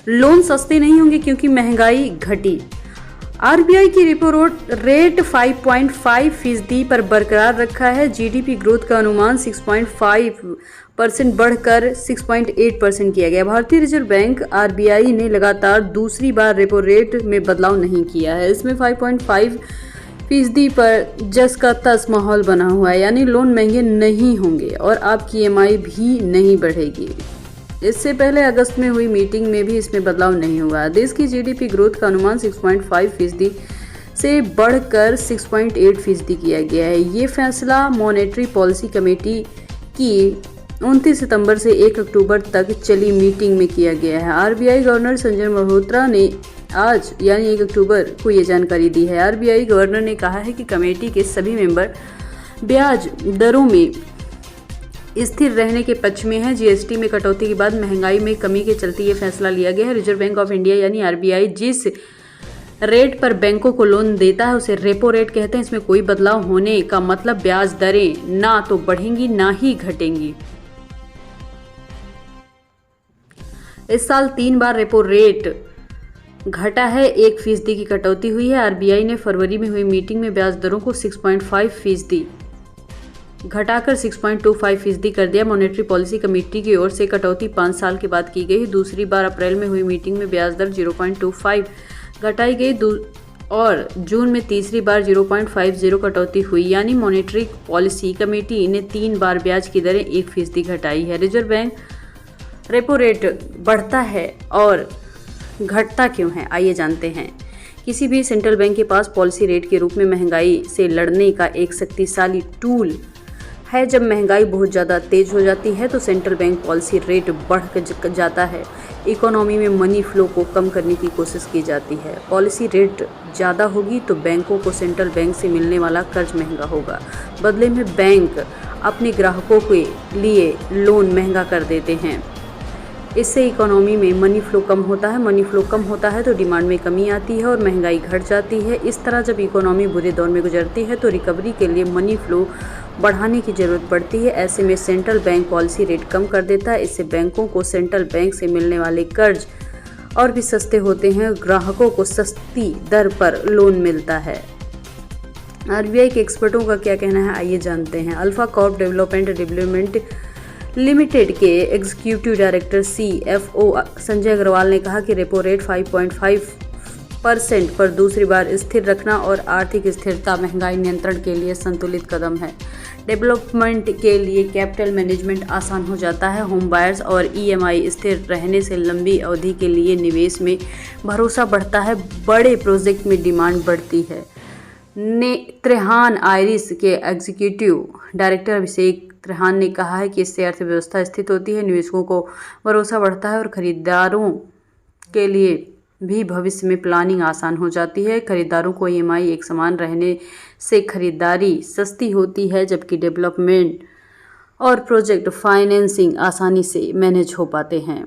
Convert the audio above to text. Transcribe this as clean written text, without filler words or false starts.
Loan सस्ते नहीं होंगे क्योंकि महंगाई घटी। आरबीआई की रेपो रेट 5.5% पर बरकरार रखा है। जीडीपी ग्रोथ का अनुमान 6.5% बढ़कर 6.8% किया गया। भारतीय रिजर्व बैंक आरबीआई ने लगातार दूसरी बार रेपो रेट में बदलाव नहीं किया है। इसमें 5.5% पर जस का तस माहौल बना हुआ है, यानी लोन महंगे नहीं होंगे और आपकी ईएमआई भी नहीं बढ़ेगी। इससे पहले अगस्त में हुई मीटिंग में भी इसमें बदलाव नहीं हुआ। देश की जीडीपी ग्रोथ का अनुमान 6.5% से बढ़कर 6.8% किया गया है। ये फैसला मॉनेटरी पॉलिसी कमेटी की 29 सितंबर से 1 अक्टूबर तक चली मीटिंग में किया गया है। आरबीआई गवर्नर संजय मल्होत्रा ने आज यानी 1 अक्टूबर को ये जानकारी दी है। आरबीआई गवर्नर ने कहा है कि कमेटी के सभी मेंबर ब्याज दरों में स्थिर रहने के पक्ष में है। जीएसटी में कटौती के बाद महंगाई में कमी के चलते ये फैसला लिया गया है। रिजर्व बैंक ऑफ इंडिया यानी आरबीआई जिस रेट पर बैंकों को लोन देता है उसे रेपो रेट कहते हैं। इसमें कोई बदलाव होने का मतलब ब्याज दरें ना तो बढ़ेंगी ना ही घटेंगी। इस साल 3 बार रेपो रेट घटा है, 1% की कटौती हुई है। आरबीआई ने फरवरी में हुई मीटिंग में ब्याज दरों को 6.5% घटाकर 6.25% कर दिया। मॉनेटरी पॉलिसी कमेटी की ओर से कटौती 5 साल के बाद की गई। दूसरी बार अप्रैल में हुई मीटिंग में ब्याज दर 0.25 घटाई गई और जून में तीसरी बार 0.50 कटौती हुई, यानी मॉनेटरी पॉलिसी कमेटी ने 3 बार ब्याज की दरें 1% घटाई है। रिजर्व बैंक रेपो रेट बढ़ता है और घटता क्यों है, आइए जानते हैं। किसी भी सेंट्रल बैंक के पास पॉलिसी रेट के रूप में महंगाई से लड़ने का एक शक्तिशाली टूल है। जब महंगाई बहुत ज़्यादा तेज हो जाती है तो सेंट्रल बैंक पॉलिसी रेट बढ़ जाता है। इकोनॉमी में मनी फ्लो को कम करने की कोशिश की जाती है। पॉलिसी रेट ज़्यादा होगी तो बैंकों को सेंट्रल बैंक से मिलने वाला कर्ज महंगा होगा। बदले में बैंक अपने ग्राहकों के लिए लोन महंगा कर देते हैं। इससे इकोनॉमी में मनी फ्लो कम होता है। मनी फ्लो कम होता है तो डिमांड में कमी आती है और महंगाई घट जाती है। इस तरह जब इकोनॉमी बुरे दौर में गुजरती है तो रिकवरी के लिए मनी फ्लो बढ़ाने की ज़रूरत पड़ती है। ऐसे में सेंट्रल बैंक पॉलिसी रेट कम कर देता है। इससे बैंकों को सेंट्रल बैंक से मिलने वाले कर्ज और भी सस्ते होते हैं। ग्राहकों को सस्ती दर पर लोन मिलता है। आरबीआई के एक्सपर्टों का क्या कहना है, आइए जानते हैं। अल्फा कॉर्प डेवलपमेंट लिमिटेड के executive director CFO Sanjay Agarwal ने कहा कि रेपो रेट 5.5% पर दूसरी बार स्थिर रखना और आर्थिक स्थिरता महंगाई नियंत्रण के लिए संतुलित कदम है। डेवलपमेंट के लिए कैपिटल मैनेजमेंट आसान हो जाता है। होम बायर्स और EMI स्थिर रहने से लंबी अवधि के लिए निवेश में भरोसा बढ़ता है। बड़े प्रोजेक्ट में डिमांड बढ़ती है। त्रेहान आयरिस के एग्जीक्यूटिव डायरेक्टर अभिषेक त्रेहान ने कहा है कि इससे अर्थव्यवस्था स्थित होती है, निवेशकों को भरोसा बढ़ता है और खरीदारों के लिए भी भविष्य में प्लानिंग आसान हो जाती है। खरीदारों को EMI एक समान रहने से खरीदारी सस्ती होती है, जबकि डेवलपमेंट और प्रोजेक्ट फाइनेंसिंग आसानी से मैनेज हो पाते हैं।